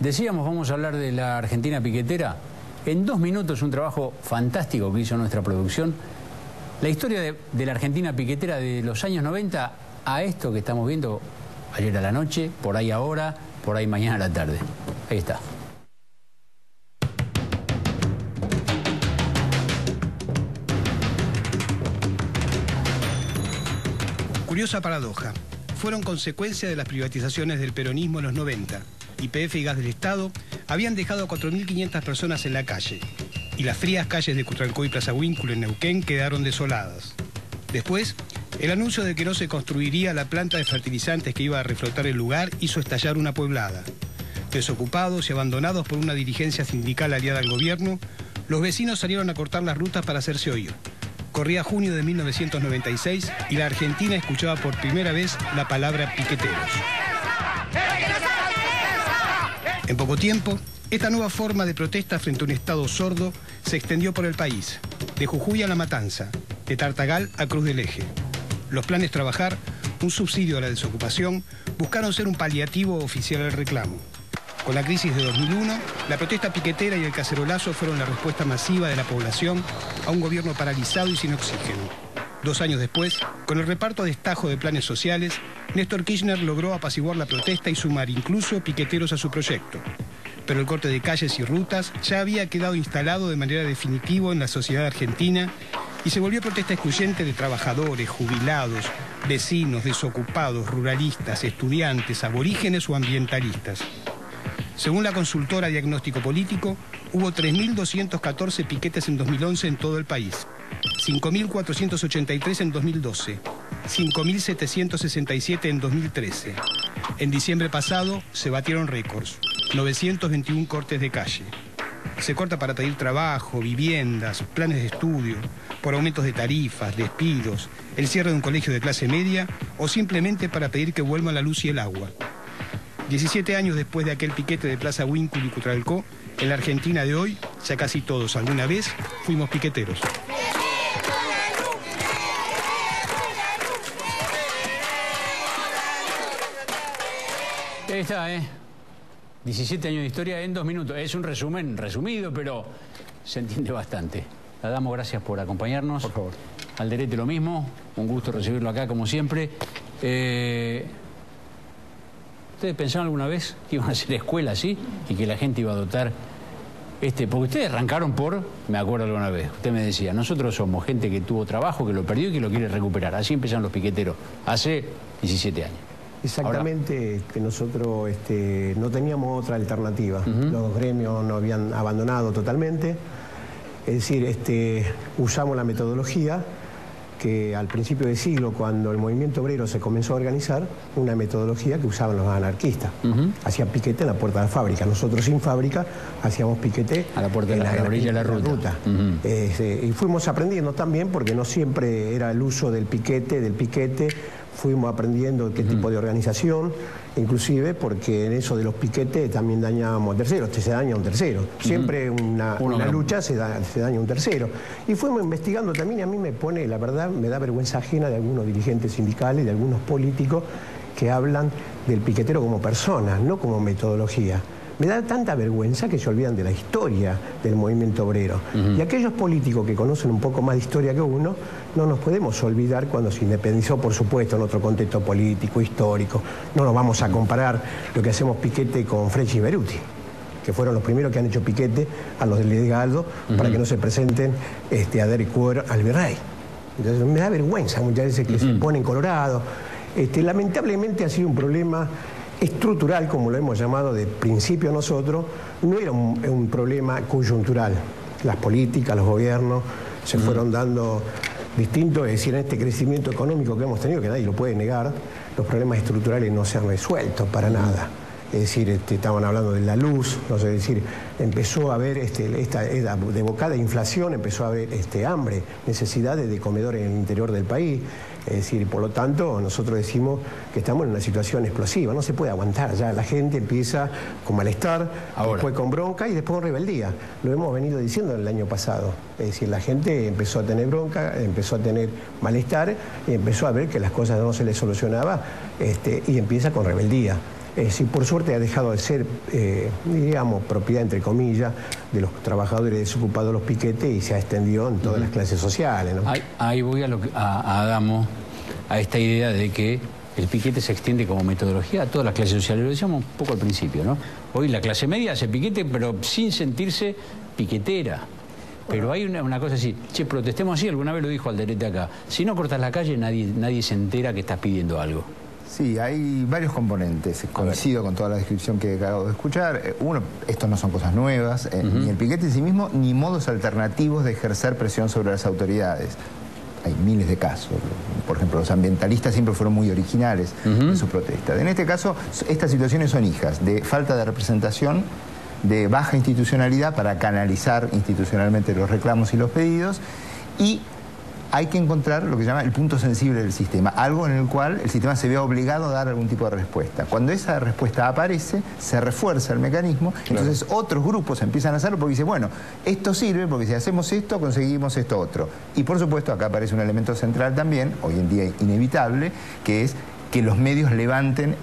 Decíamos, vamos a hablar de la Argentina piquetera. En 2 minutos, un trabajo fantástico que hizo nuestra producción. La historia de la Argentina piquetera de los años 90 a esto que estamos viendo ayer a la noche, por ahí ahora, por ahí mañana a la tarde. Ahí está. Curiosa paradoja. Fueron consecuencia de las privatizaciones del peronismo en los 90. YPF y Gas del Estado habían dejado a 4.500 personas en la calle. Y las frías calles de Cutralcó y Plaza Huínculo en Neuquén quedaron desoladas. Después, el anuncio de que no se construiría la planta de fertilizantes que iba a reflotar el lugar hizo estallar una pueblada. Desocupados y abandonados por una dirigencia sindical aliada al gobierno, los vecinos salieron a cortar las rutas para hacerse oír. Corría junio de 1996 y la Argentina escuchaba por primera vez la palabra piqueteros. En poco tiempo, esta nueva forma de protesta frente a un Estado sordo se extendió por el país, de Jujuy a La Matanza, de Tartagal a Cruz del Eje. Los planes Trabajar, un subsidio a la desocupación, buscaron ser un paliativo oficial al reclamo. Con la crisis de 2001, la protesta piquetera y el cacerolazo fueron la respuesta masiva de la población a un gobierno paralizado y sin oxígeno. 2 años después, con el reparto a destajo de planes sociales, Néstor Kirchner logró apaciguar la protesta y sumar incluso piqueteros a su proyecto. Pero el corte de calles y rutas ya había quedado instalado de manera definitiva en la sociedad argentina y se volvió protesta excluyente de trabajadores, jubilados, vecinos, desocupados, ruralistas, estudiantes, aborígenes o ambientalistas. Según la consultora Diagnóstico Político, hubo 3.214 piquetes en 2011 en todo el país, 5.483 en 2012, 5.767 en 2013. En diciembre pasado se batieron récords, 921 cortes de calle. Se corta para pedir trabajo, viviendas, planes de estudio, por aumentos de tarifas, despidos, el cierre de un colegio de clase media o simplemente para pedir que vuelva la luz y el agua. 17 años después de aquel piquete de Plaza Huínculo y Cutralcó, en la Argentina de hoy, ya casi todos alguna vez fuimos piqueteros. Ahí está, 17 años de historia en 2 minutos. Es un resumen resumido, pero se entiende bastante. Le damos gracias por acompañarnos. Por favor. Alderete lo mismo, un gusto recibirlo acá como siempre. ¿Ustedes pensaron alguna vez que iban a hacer escuela así y que la gente iba a dotar porque ustedes arrancaron me acuerdo alguna vez, usted me decía, nosotros somos gente que tuvo trabajo, que lo perdió y que lo quiere recuperar. Así empezaron los piqueteros, hace 17 años. Exactamente. Ahora, que nosotros no teníamos otra alternativa. Los gremios nos habían abandonado totalmente. Es decir, usamos la metodología que al principio del siglo, cuando el movimiento obrero se comenzó a organizar, una metodología que usaban los anarquistas. Hacían piquete en la puerta de la fábrica. Nosotros sin fábrica hacíamos piquete a la puerta de la orilla de la ruta. Y fuimos aprendiendo también, porque no siempre era el uso del piquete. Fuimos aprendiendo qué tipo de organización, inclusive porque en eso de los piquetes también dañábamos a terceros, se daña a un tercero. Siempre una lucha se daña a un tercero. Y fuimos investigando también, y a mí la verdad, me da vergüenza ajena de algunos dirigentes sindicales, de algunos políticos que hablan del piquetero como persona, no como metodología. Me da tanta vergüenza que se olvidan de la historia del movimiento obrero. Y aquellos políticos que conocen un poco más de historia que uno, no nos podemos olvidar cuando se independizó, por supuesto, en otro contexto político, histórico. No nos vamos a comparar lo que hacemos piquete con Frecci y Beruti, que fueron los primeros que han hecho piquete a los del Edgardo para que no se presenten a dar cuero al virrey. Entonces me da vergüenza muchas veces que se ponen colorados. Lamentablemente ha sido un problema estructural, como lo hemos llamado de principio nosotros. No era un problema coyuntural. Las políticas, los gobiernos se fueron dando distintos, es decir, en este crecimiento económico que hemos tenido, que nadie lo puede negar, los problemas estructurales no se han resuelto para nada. Es decir, estaban hablando de la luz, no sé, es decir, empezó a haber esta devocada inflación, empezó a haber hambre, necesidades de comedores en el interior del país. Es decir, por lo tanto, nosotros decimos que estamos en una situación explosiva, no se puede aguantar, ya la gente empieza con malestar, después con bronca y después con rebeldía. Lo hemos venido diciendo el año pasado. Es decir, la gente empezó a tener bronca, empezó a tener malestar y empezó a ver que las cosas no se les solucionaba y empieza con rebeldía. por suerte ha dejado de ser, digamos, propiedad, entre comillas, de los trabajadores desocupados de los piquetes y se ha extendido en todas las clases sociales, ¿no? Ahí voy a Adamo, a esta idea de que el piquete se extiende como metodología a todas las clases sociales. Lo decíamos un poco al principio, ¿no? Hoy la clase media hace piquete, pero sin sentirse piquetera. Pero hay una cosa así, che, protestemos así, alguna vez lo dijo Alderete acá. Si no cortas la calle, nadie se entera que estás pidiendo algo. Sí, hay varios componentes. Coincido con toda la descripción que acabo de escuchar. Uno, estos no son cosas nuevas, ni el piquete en sí mismo, ni modos alternativos de ejercer presión sobre las autoridades. Hay miles de casos. Por ejemplo, los ambientalistas siempre fueron muy originales en su protesta. En este caso, estas situaciones son hijas de falta de representación, de baja institucionalidad para canalizar institucionalmente los reclamos y los pedidos, y hay que encontrar lo que se llama el punto sensible del sistema, algo en el cual el sistema se vea obligado a dar algún tipo de respuesta. Cuando esa respuesta aparece, se refuerza el mecanismo, entonces otros grupos empiezan a hacerlo porque dicen, bueno, esto sirve porque si hacemos esto, conseguimos esto otro. Y por supuesto, acá aparece un elemento central también, hoy en día inevitable, que es que los medios levanten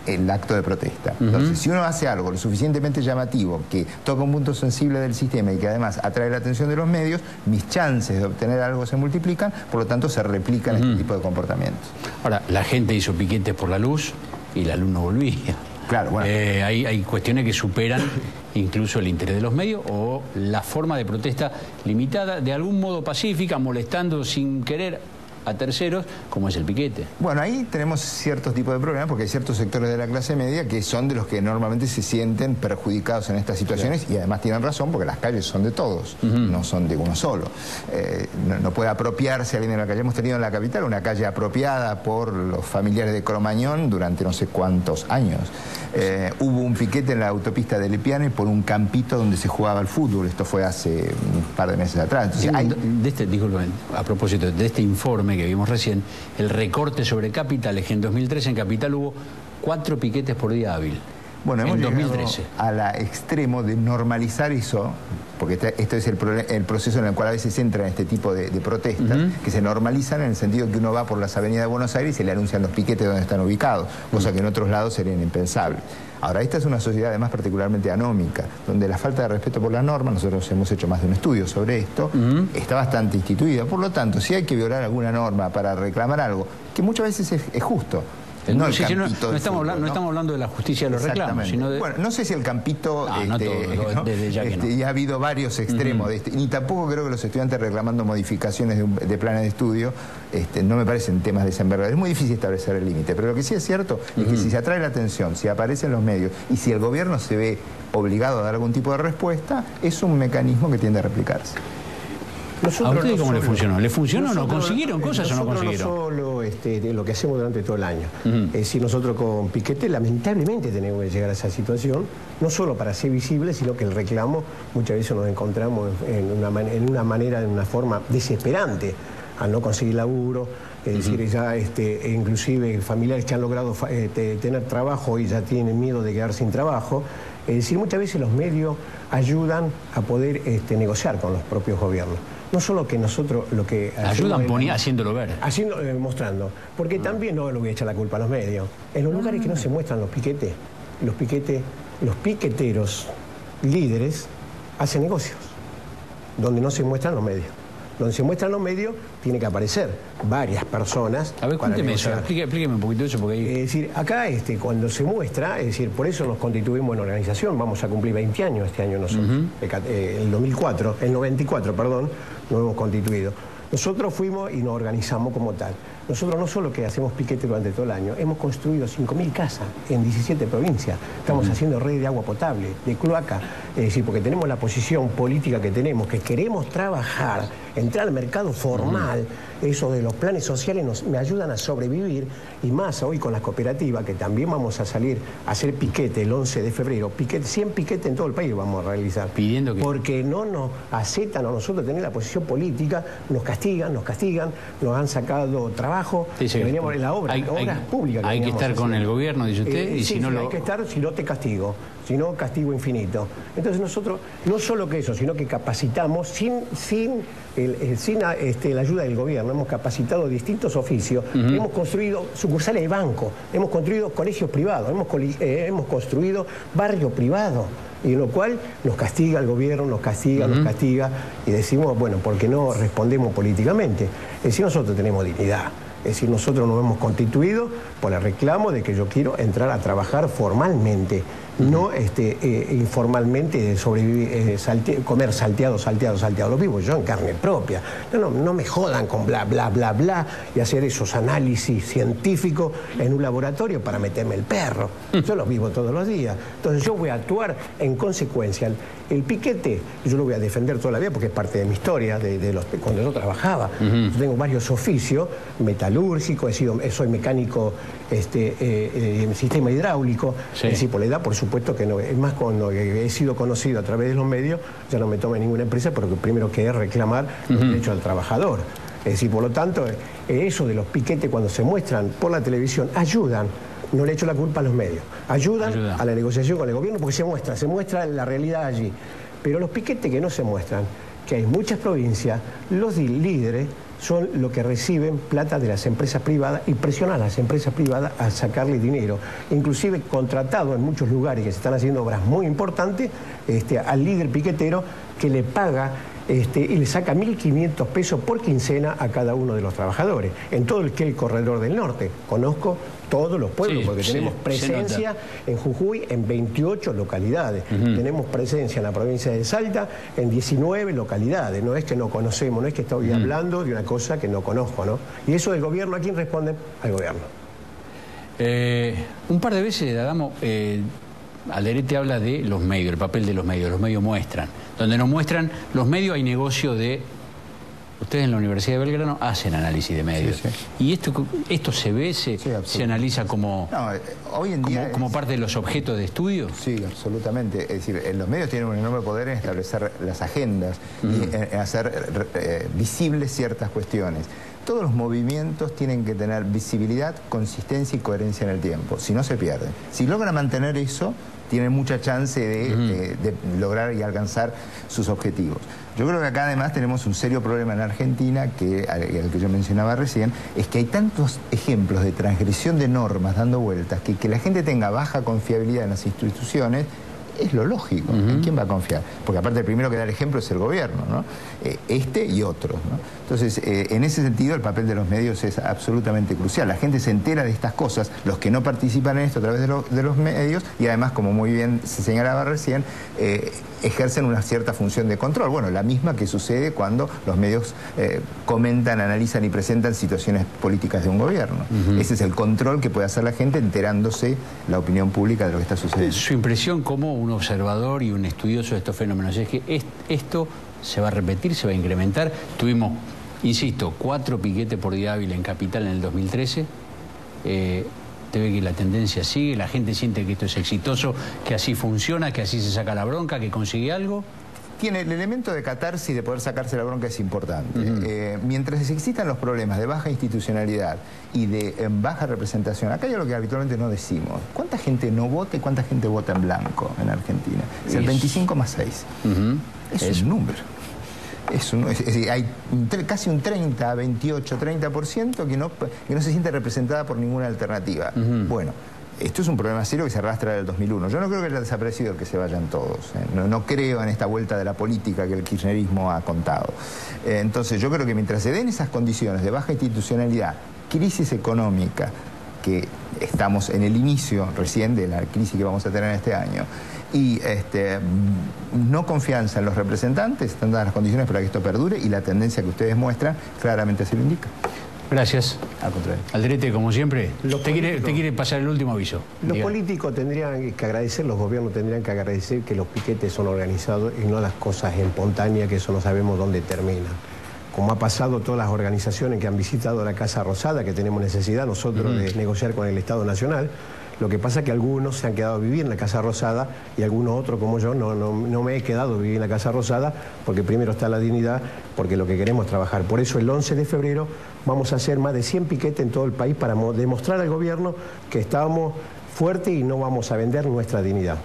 el acto de protesta. Entonces, si uno hace algo lo suficientemente llamativo, que toca un punto sensible del sistema y que además atrae la atención de los medios, mis chances de obtener algo se multiplican, por lo tanto se replican este tipo de comportamientos. Ahora, la gente hizo piquetes por la luz y la luz no volvía. Claro, bueno. Hay cuestiones que superan incluso el interés de los medios o la forma de protesta limitada, de algún modo pacífica, molestando sin querer a terceros, como es el piquete. Bueno, ahí tenemos ciertos tipos de problemas porque hay ciertos sectores de la clase media que son de los que normalmente se sienten perjudicados en estas situaciones, y además tienen razón porque las calles son de todos, no son de uno solo. No puede apropiarse alguien de la calle. Hemos tenido en la capital una calle apropiada por los familiares de Cromañón durante no sé cuántos años. Hubo un piquete en la autopista de Lepiane por un campito donde se jugaba al fútbol. Esto fue hace un par de meses atrás. Entonces, disculpen, a propósito de este informe que vimos recién, el recorte sobre Capital, en 2013 en Capital hubo 4 piquetes por día hábil. Bueno, hemos en llegado 2013. al extremo de normalizar eso, porque esto es el proceso en el cual a veces entra en este tipo de protestas, que se normalizan en el sentido que uno va por las avenidas de Buenos Aires y se le anuncian los piquetes donde están ubicados, cosa que en otros lados serían impensables. Ahora, esta es una sociedad además particularmente anómica, donde la falta de respeto por las normas, nosotros hemos hecho más de un estudio sobre esto, está bastante instituida. Por lo tanto, si hay que violar alguna norma para reclamar algo, que muchas veces es justo. No estamos hablando de la justicia de los reclamos, sino de... Bueno, no sé si el campito... y ha habido varios extremos de este, ni tampoco creo que los estudiantes reclamando modificaciones de planes de estudio no me parecen temas de esa envergadura. Es muy difícil establecer el límite, pero lo que sí es cierto es que si se atrae la atención, si aparecen los medios y si el gobierno se ve obligado a dar algún tipo de respuesta, es un mecanismo que si replicarse. ¿A ustedes cómo le funcionó? ¿Le funcionó o no? ¿Consiguieron cosas o no consiguieron? No solo lo que hacemos durante todo el año. Es decir, nosotros con Piquete lamentablemente tenemos que llegar a esa situación, no solo para ser visibles, sino que el reclamo muchas veces nos encontramos en una forma desesperante al no conseguir laburo. Es decir, ya inclusive familiares que han logrado tener trabajo y ya tienen miedo de quedar sin trabajo. Es decir, muchas veces los medios ayudan a poder negociar con los propios gobiernos. No solo que nosotros lo que... Ayudan haciéndolo ver. Mostrando. Porque también no le voy a echar la culpa a los medios. En los lugares que no se muestran los piqueteros líderes hacen negocios. Donde no se muestran los medios. Donde se muestran los medios, tiene que aparecer varias personas. A ver, cuénteme eso, explíqueme un poquito eso, porque ahí... Es decir, acá cuando se muestra, es decir, por eso nos constituimos en organización, vamos a cumplir 20 años este año nosotros. El 94, perdón, nos hemos constituido. Nosotros fuimos y nos organizamos como tal. Nosotros no solo que hacemos piquete durante todo el año, hemos construido 5.000 casas en 17 provincias. Estamos haciendo red de agua potable, de cloaca. Es decir, porque tenemos la posición política que tenemos, que queremos trabajar, entrar al mercado formal. Eso de los planes sociales me ayudan a sobrevivir, y más hoy con las cooperativas, que también vamos a salir a hacer piquete el 11 de febrero. 100 piquetes en todo el país vamos a realizar. Pidiendo que... Porque no nos aceptan a nosotros tener la posición política, nos castigan, nos han sacado trabajo, veníamos en la obra pública. Hay que estar con el gobierno, dice usted, y si no hay que estar, si no te castigo. Si no, castigo infinito. Entonces nosotros, no solo que eso, sino que capacitamos sin sin la ayuda del gobierno, hemos capacitado distintos oficios, hemos construido sucursales de banco, hemos construido colegios privados, hemos construido barrio privado, y lo cual nos castiga el gobierno, nos castiga, y decimos, bueno, ¿por qué no respondemos políticamente? Es decir, nosotros tenemos dignidad. Es decir, nosotros nos hemos constituido por el reclamo de que yo quiero entrar a trabajar formalmente, no informalmente, sobrevivir, comer salteado. Lo vivo yo en carne propia. No me jodan con bla, bla, bla, bla y hacer esos análisis científicos en un laboratorio para meterme el perro. Yo lo vivo todos los días. Entonces yo voy a actuar en consecuencia. El piquete, yo lo voy a defender toda la vida porque es parte de mi historia, cuando yo trabajaba. Yo tengo varios oficios, metalúrgico, soy mecánico en sistema hidráulico. Sí. Es decir, por la edad, por supuesto que no. Es más, cuando he sido conocido a través de los medios, ya no me toma ninguna empresa porque primero que es reclamar los derechos del trabajador. Es decir, por lo tanto, eso de los piquetes cuando se muestran por la televisión ayudan. No le echo la culpa a los medios. Ayudan a la negociación con el gobierno porque se muestra la realidad allí. Pero los piquetes que no se muestran, que hay muchas provincias, los líderes son los que reciben plata de las empresas privadas y presionan a las empresas privadas a sacarle dinero. Inclusive contratado en muchos lugares que se están haciendo obras muy importantes, al líder piquetero que le paga y le saca 1.500 pesos por quincena a cada uno de los trabajadores. En todo el corredor del norte. Conozco todos los pueblos, porque tenemos presencia en Jujuy en 28 localidades. Tenemos presencia en la provincia de Salta en 19 localidades. No es que no conocemos, no es que estoy hablando de una cosa que no conozco, ¿no? Y eso del gobierno, ¿a quién responde? Al gobierno. Un par de veces, Adamo, Alderete habla de los medios, el papel de los medios muestran. Donde nos muestran los medios hay negocio de... Ustedes en la Universidad de Belgrano hacen análisis de medios. Sí, sí. ¿Y esto se ve, se analiza como, hoy en día como parte de los objetos de estudio? Sí, absolutamente. Es decir, los medios tienen un enorme poder en establecer las agendas y en hacer visibles ciertas cuestiones. Todos los movimientos tienen que tener visibilidad, consistencia y coherencia en el tiempo. Si no, se pierden. Si logran mantener eso, tienen mucha chance de lograr y alcanzar sus objetivos. Yo creo que acá además tenemos un serio problema en Argentina, al que yo mencionaba recién, es que hay tantos ejemplos de transgresión de normas dando vueltas que la gente tenga baja confiabilidad en las instituciones. Es lo lógico. ¿En quién va a confiar? Porque aparte el primero que da el ejemplo es el gobierno, ¿no? Y otros, ¿no? Entonces, en ese sentido, el papel de los medios es absolutamente crucial. La gente se entera de estas cosas, los que no participan en esto a través de los medios, y además, como muy bien se señalaba recién, ejercen una cierta función de control. Bueno, la misma que sucede cuando los medios comentan, analizan y presentan situaciones políticas de un gobierno. Ese es el control que puede hacer la gente enterándose la opinión pública de lo que está sucediendo. Su impresión como un observador y un estudioso de estos fenómenos es que esto se va a repetir, se va a incrementar. Tuvimos, insisto, 4 piquetes por día hábil en Capital en el 2013. Te ve que la tendencia sigue, la gente siente que esto es exitoso, que así funciona, que así se saca la bronca, que consigue algo. Tiene el elemento de catarsis, de poder sacarse la bronca, es importante. Mientras existan los problemas de baja institucionalidad y de baja representación, acá hay algo que habitualmente no decimos. ¿Cuánta gente no vota y cuánta gente vota en blanco en Argentina? Es el 25 más 6. Es un número. Es decir, hay casi un 30, 28, 30% que no se siente representada por ninguna alternativa. Bueno, esto es un problema serio que se arrastra del 2001. Yo no creo que haya desaparecido el que se vayan todos. No creo en esta vuelta de la política que el kirchnerismo ha contado. Entonces yo creo que mientras se den esas condiciones de baja institucionalidad, crisis económica, que estamos en el inicio recién de la crisis que vamos a tener este año, y no confianza en los representantes, están dadas las condiciones para que esto perdure, y la tendencia que ustedes muestran claramente se lo indica. Gracias. Al contrario. Alderete, como siempre, te quiere pasar el último aviso. Los políticos tendrían que agradecer, los gobiernos tendrían que agradecer que los piquetes son organizados y no las cosas espontáneas, que eso no sabemos dónde termina. Como ha pasado todas las organizaciones que han visitado la Casa Rosada, que tenemos necesidad nosotros de negociar con el Estado Nacional. Lo que pasa es que algunos se han quedado a vivir en la Casa Rosada y algunos otros, como yo, no me he quedado a vivir en la Casa Rosada, porque primero está la dignidad, porque lo que queremos es trabajar. Por eso el 11 de febrero vamos a hacer más de 100 piquetes en todo el país para demostrar al gobierno que estamos fuertes y no vamos a vender nuestra dignidad.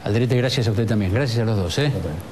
Alderete, gracias a usted también. Gracias a los dos.